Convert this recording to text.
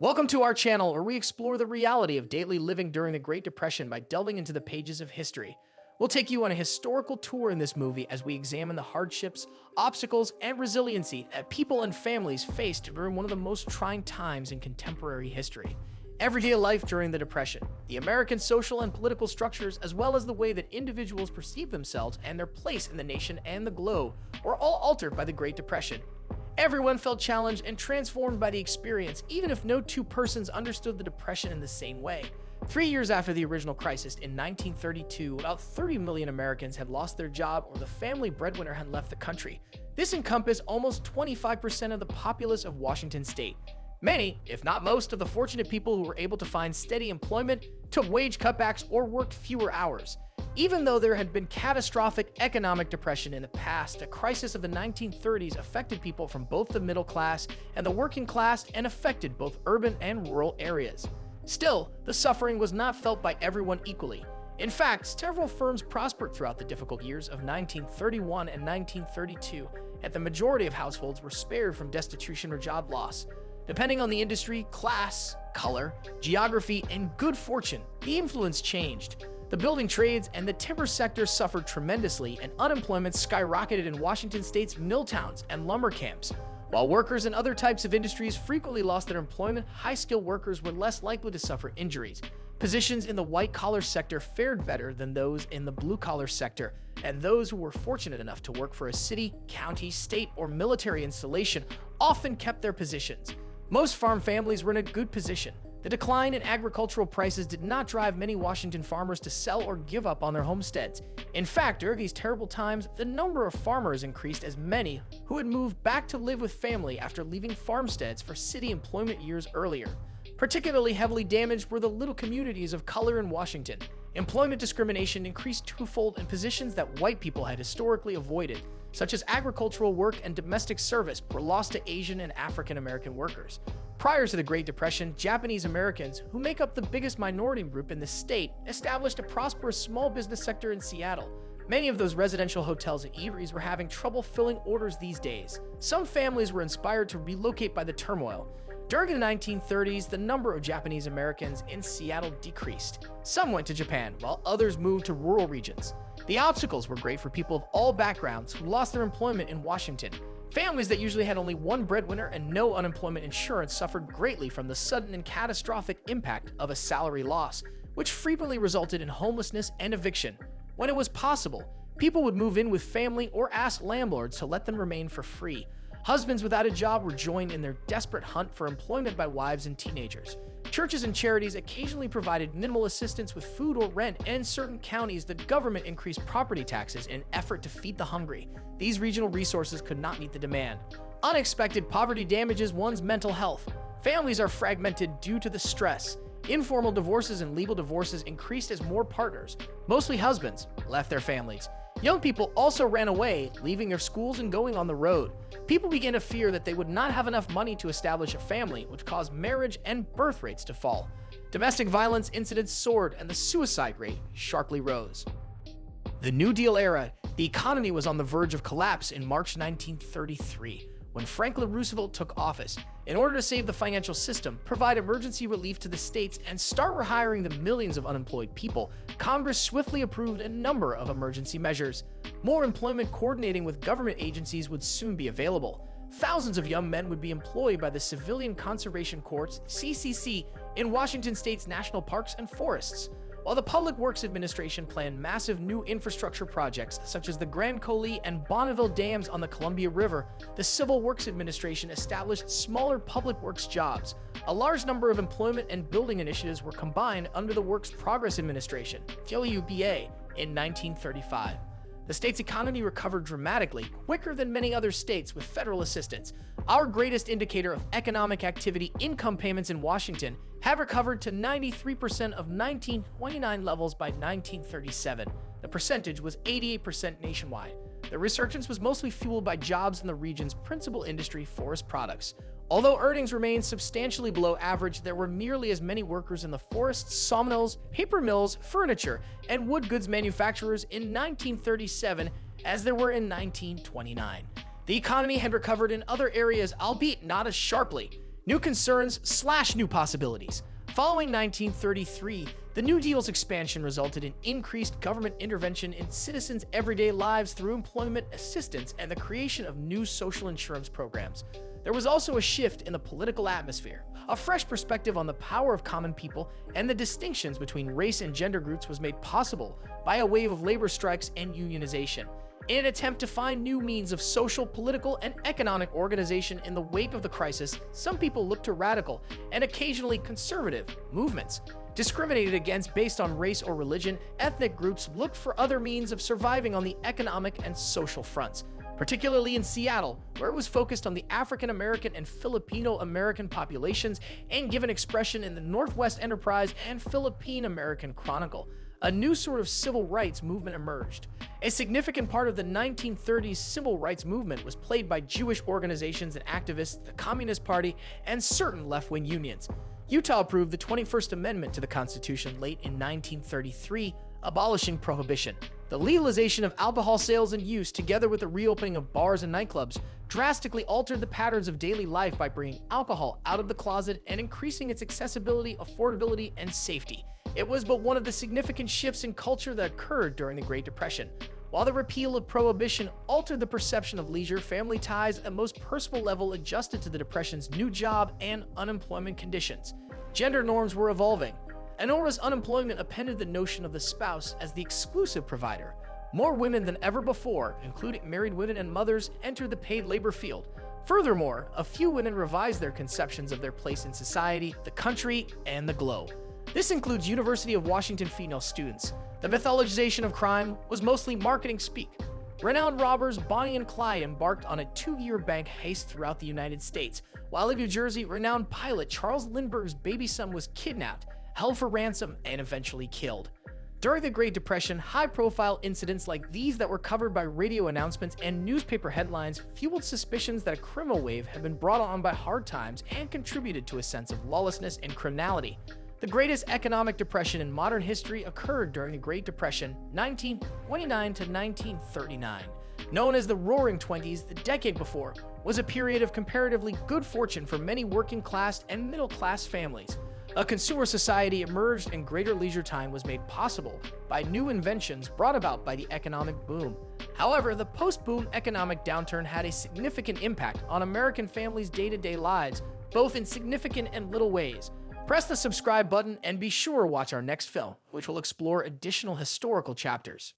Welcome to our channel where we explore the reality of daily living during the Great Depression by delving into the pages of history. We'll take you on a historical tour in this movie as we examine the hardships, obstacles, and resiliency that people and families faced during one of the most trying times in contemporary history. Everyday life during the Depression, the American social and political structures, as well as the way that individuals perceive themselves and their place in the nation and the globe, were all altered by the Great Depression. Everyone felt challenged and transformed by the experience, even if no two persons understood the Depression in the same way. 3 years after the original crisis in 1932, about 30 million Americans had lost their job or the family breadwinner had left the country. This encompassed almost 25% of the populace of Washington state. Many, if not most, of the fortunate people who were able to find steady employment took wage cutbacks or worked fewer hours. Even though there had been catastrophic economic depression in the past, the crisis of the 1930s affected people from both the middle class and the working class and affected both urban and rural areas. Still, the suffering was not felt by everyone equally. In fact, several firms prospered throughout the difficult years of 1931 and 1932, and the majority of households were spared from destitution or job loss. Depending on the industry, class, color, geography, and good fortune, the influence changed. The building trades and the timber sector suffered tremendously, and unemployment skyrocketed in Washington state's mill towns and lumber camps. While workers in other types of industries frequently lost their employment, high-skilled workers were less likely to suffer injuries. Positions in the white-collar sector fared better than those in the blue-collar sector, and those who were fortunate enough to work for a city, county, state, or military installation often kept their positions. Most farm families were in a good position. The decline in agricultural prices did not drive many Washington farmers to sell or give up on their homesteads. In fact, during these terrible times, the number of farmers increased as many who had moved back to live with family after leaving farmsteads for city employment years earlier. Particularly heavily damaged were the little communities of color in Washington. Employment discrimination increased twofold in positions that white people had historically avoided, such as agricultural work and domestic service, were lost to Asian and African American workers. Prior to the Great Depression, Japanese Americans, who make up the biggest minority group in the state, established a prosperous small business sector in Seattle. Many of those residential hotels and eateries were having trouble filling orders these days. Some families were inspired to relocate by the turmoil. During the 1930s, the number of Japanese Americans in Seattle decreased. Some went to Japan, while others moved to rural regions. The obstacles were great for people of all backgrounds who lost their employment in Washington. Families that usually had only one breadwinner and no unemployment insurance suffered greatly from the sudden and catastrophic impact of a salary loss, which frequently resulted in homelessness and eviction. When it was possible, people would move in with family or ask landlords to let them remain for free. Husbands without a job were joined in their desperate hunt for employment by wives and teenagers. Churches and charities occasionally provided minimal assistance with food or rent, and in certain counties, the government increased property taxes in an effort to feed the hungry. These regional resources could not meet the demand. Unexpected poverty damages one's mental health. Families are fragmented due to the stress. Informal divorces and legal divorces increased as more partners, mostly husbands, left their families. Young people also ran away, leaving their schools and going on the road. People began to fear that they would not have enough money to establish a family, which caused marriage and birth rates to fall. Domestic violence incidents soared, and the suicide rate sharply rose. The New Deal era, the economy was on the verge of collapse in March 1933. When Franklin Roosevelt took office, in order to save the financial system, provide emergency relief to the states, and start rehiring the millions of unemployed people, Congress swiftly approved a number of emergency measures. More employment coordinating with government agencies would soon be available. Thousands of young men would be employed by the Civilian Conservation Corps, CCC, in Washington state's national parks and forests. While the Public Works Administration planned massive new infrastructure projects such as the Grand Coulee and Bonneville dams on the Columbia River, the Civil Works Administration established smaller public works jobs. A large number of employment and building initiatives were combined under the Works Progress Administration, WPA, in 1935. The state's economy recovered dramatically, quicker than many other states with federal assistance. Our greatest indicator of economic activity, income payments in Washington, have recovered to 93% of 1929 levels by 1937. The percentage was 88% nationwide. The resurgence was mostly fueled by jobs in the region's principal industry, forest products. Although earnings remained substantially below average, there were nearly as many workers in the forests, sawmills, paper mills, furniture, and wood goods manufacturers in 1937 as there were in 1929. The economy had recovered in other areas, albeit not as sharply. New concerns / new possibilities. Following 1933, the New Deal's expansion resulted in increased government intervention in citizens' everyday lives through employment assistance and the creation of new social insurance programs. There was also a shift in the political atmosphere. A fresh perspective on the power of common people and the distinctions between race and gender groups was made possible by a wave of labor strikes and unionization. In an attempt to find new means of social, political, and economic organization in the wake of the crisis, some people looked to radical and occasionally conservative movements. Discriminated against based on race or religion, ethnic groups looked for other means of surviving on the economic and social fronts, particularly in Seattle, where it was focused on the African American and Filipino American populations and given expression in the Northwest Enterprise and Philippine American Chronicle. A new sort of civil rights movement emerged. A significant part of the 1930s civil rights movement was played by Jewish organizations and activists, the Communist Party, and certain left-wing unions. Utah approved the 21st Amendment to the Constitution late in 1933, abolishing prohibition. The legalization of alcohol sales and use, together with the reopening of bars and nightclubs, drastically altered the patterns of daily life by bringing alcohol out of the closet and increasing its accessibility, affordability, and safety. It was but one of the significant shifts in culture that occurred during the Great Depression. While the repeal of prohibition altered the perception of leisure, family ties at most personal level adjusted to the Depression's new job and unemployment conditions. Gender norms were evolving. Enormous unemployment appended the notion of the spouse as the exclusive provider. More women than ever before, including married women and mothers, entered the paid labor field. Furthermore, a few women revised their conceptions of their place in society, the country, and the globe. This includes University of Washington female students. The mythologization of crime was mostly marketing speak. Renowned robbers Bonnie and Clyde embarked on a 2-year bank heist throughout the United States, while in New Jersey, renowned pilot Charles Lindbergh's baby son was kidnapped, held for ransom, and eventually killed. During the Great Depression, high-profile incidents like these that were covered by radio announcements and newspaper headlines fueled suspicions that a criminal wave had been brought on by hard times and contributed to a sense of lawlessness and criminality. The greatest economic depression in modern history occurred during the Great Depression, 1929 to 1939. Known as the Roaring Twenties, the decade before was a period of comparatively good fortune for many working-class and middle-class families. A consumer society emerged and greater leisure time was made possible by new inventions brought about by the economic boom. However, the post-boom economic downturn had a significant impact on American families' day-to-day lives, both in significant and little ways. Press the subscribe button and be sure to watch our next film, which will explore additional historical chapters.